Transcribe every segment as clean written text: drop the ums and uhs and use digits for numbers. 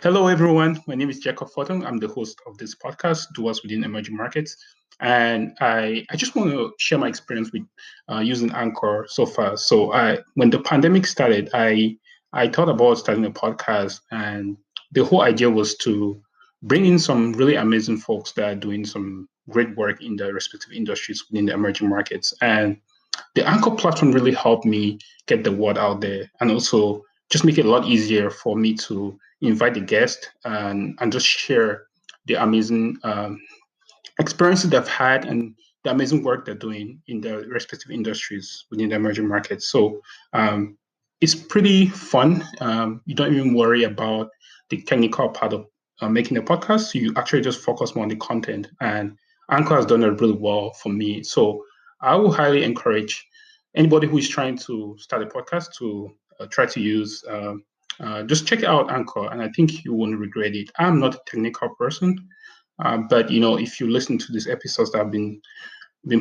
Hello, everyone. My name is Jacob Fortin. I'm the host of this podcast, Doers Within Emerging Markets. And I just want to share my experience with using Anchor so far. When the pandemic started, I thought about starting a podcast, and the whole idea was to bring in some really amazing folks that are doing some great work in their respective industries within the emerging markets. And the Anchor platform really helped me get the word out there and also just make it a lot easier for me to invite the guest and just share the amazing experiences they've had and the amazing work they're doing in their respective industries within the emerging markets. So it's pretty fun. You don't even worry about the technical part of making a podcast. You actually just focus more on the content. And Anchor has done it really well for me. So I will highly encourage anybody who is trying to start a podcast to try to use. Just check out Anchor, and I think you won't regret it. I'm not a technical person, but if you listen to these episodes that I've been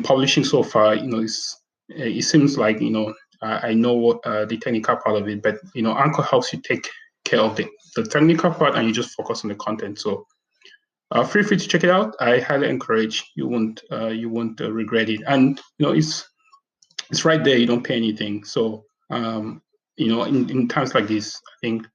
publishing so far, it seems like I know what the technical part of it, but Anchor helps you take care of the technical part, and you just focus on the content. So feel free to check it out. I highly encourage you won't regret it, and it's right there. You don't pay anything. So in times like this, I think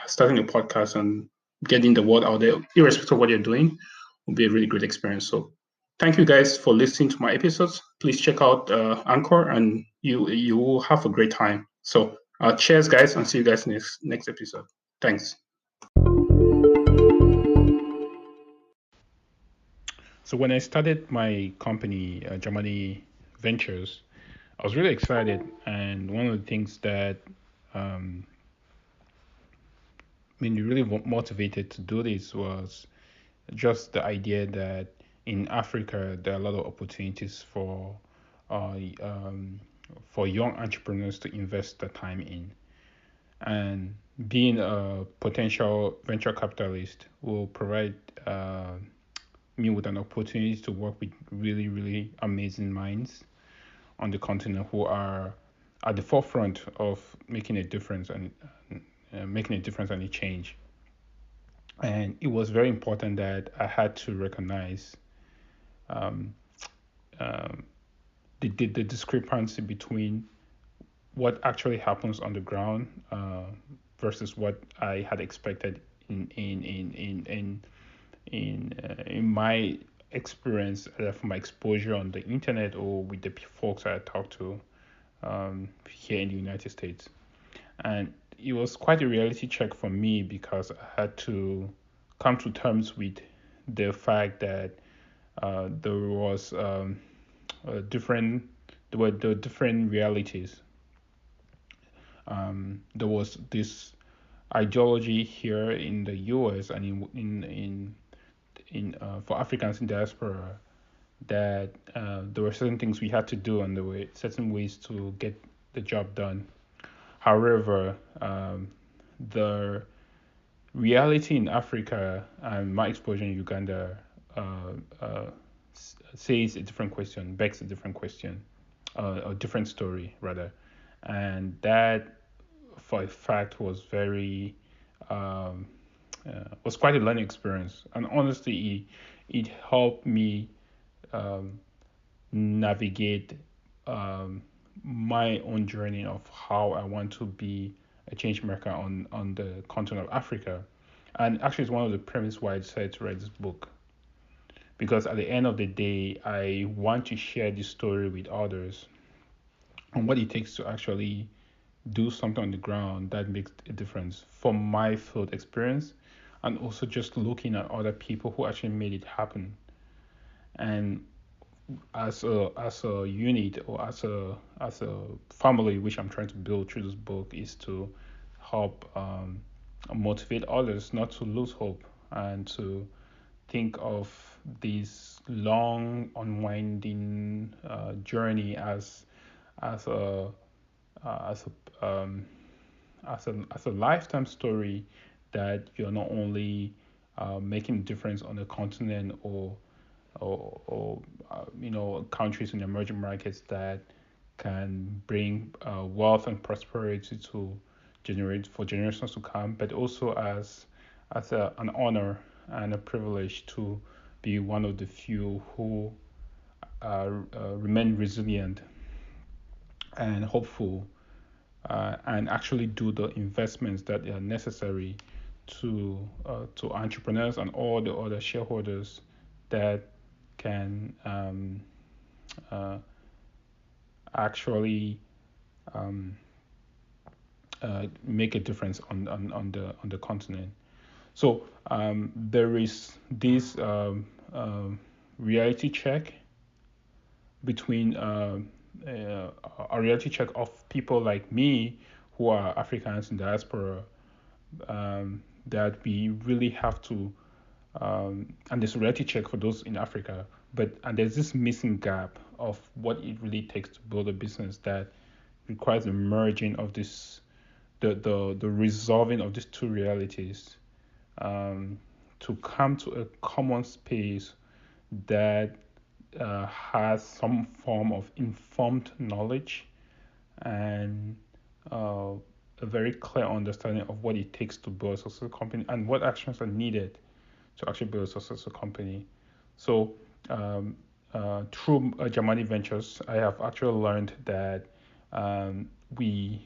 starting a podcast and getting the word out there, irrespective of what you're doing, will be a really great experience. So thank you guys for listening to my episodes. Please check out Anchor, and you will have a great time. So cheers, guys, and see you guys next episode. Thanks. So when I started my company, Jamani Ventures, I was really excited, and one of the things that made me really motivated to do this was just the idea that in Africa there are a lot of opportunities uh, um, for young entrepreneurs to invest their time in, and being a potential venture capitalist will provide me with an opportunity to work with really amazing minds on the continent who are at the forefront of making a difference and making a difference and a change. And it was very important that I had to recognize um, um, the discrepancy between what actually happens on the ground versus what I had expected in my experience from my exposure on the internet or with the folks I talked to here in the United States. And it was quite a reality check for me because I had to come to terms with the fact that there was different there were the different realities. There was this ideology here in the U.S. and in for Africans in diaspora that there were certain things we had to do and there were certain ways to get the job done. However, the reality in Africa and my exposure in Uganda says a different question, begs a different question, a different story rather, and that for a fact was very was quite a learning experience, and honestly, it helped me um, navigate my own journey of how I want to be a change maker on the continent of Africa. And actually, it's one of the premise why I decided to write this book. Because at the end of the day, I want to share this story with others on what it takes to actually do something on the ground that makes a difference from my field experience and also just looking at other people who actually made it happen. And as a unit or as a family which I'm trying to build through this book is to help motivate others not to lose hope and to think of this long unwinding journey as a as a lifetime story that you're not only making a difference on the continent or countries in emerging markets that can bring wealth and prosperity to generate for generations to come, but also as as an honor and a privilege to be one of the few who remain resilient and hopeful and actually do the investments that are necessary to entrepreneurs and all the other shareholders that can actually make a difference on the continent. So there is this reality check between a reality check of people like me who are Africans in diaspora, that we really have to, and there's a reality check for those in Africa, and there's this missing gap of what it really takes to build a business that requires the merging of this, the resolving of these two realities, to come to a common space that has some form of informed knowledge and a very clear understanding of what it takes to build a successful company and what actions are needed to actually build a successful company. So through Jamani Ventures, I have actually learned that the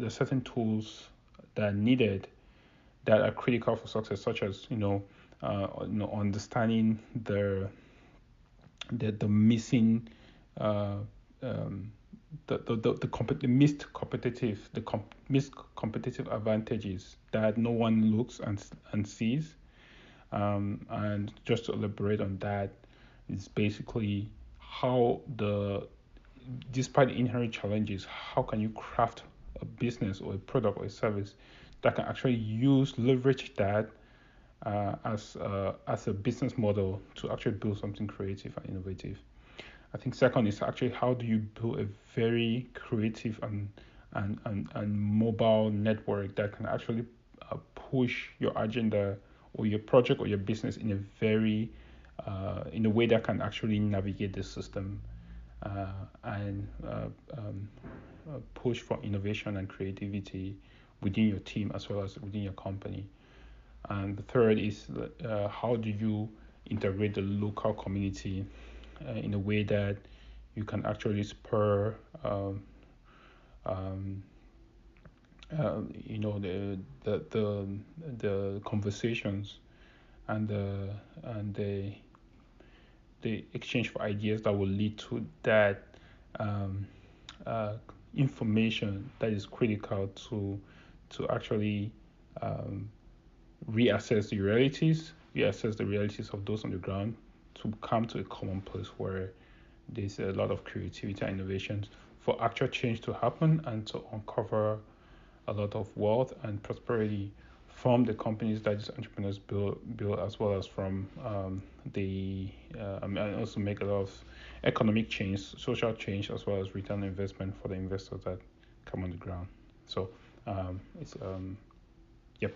certain tools that are needed that are critical for success, such as understanding the missing the missed competitive advantages that no one looks and sees. And just to elaborate on that, is basically how despite inherent challenges, how can you craft a business or a product or a service that can actually leverage that as a business model to actually build something creative and innovative. I think second is actually how do you build a very creative and mobile network that can actually push your agenda or your project or your business in a way that can actually navigate the system and push for innovation and creativity within your team as well as within your company. And the third is how do you integrate the local community in a way that you can actually spur the conversations and the exchange of ideas that will lead to that information that is critical to actually reassess the realities of those on the ground to come to a common place where there's a lot of creativity and innovations for actual change to happen and to uncover a lot of wealth and prosperity from the companies that these entrepreneurs build as well as from and also make a lot of economic change, social change, as well as return on investment for the investors that come on the ground. So it's yep.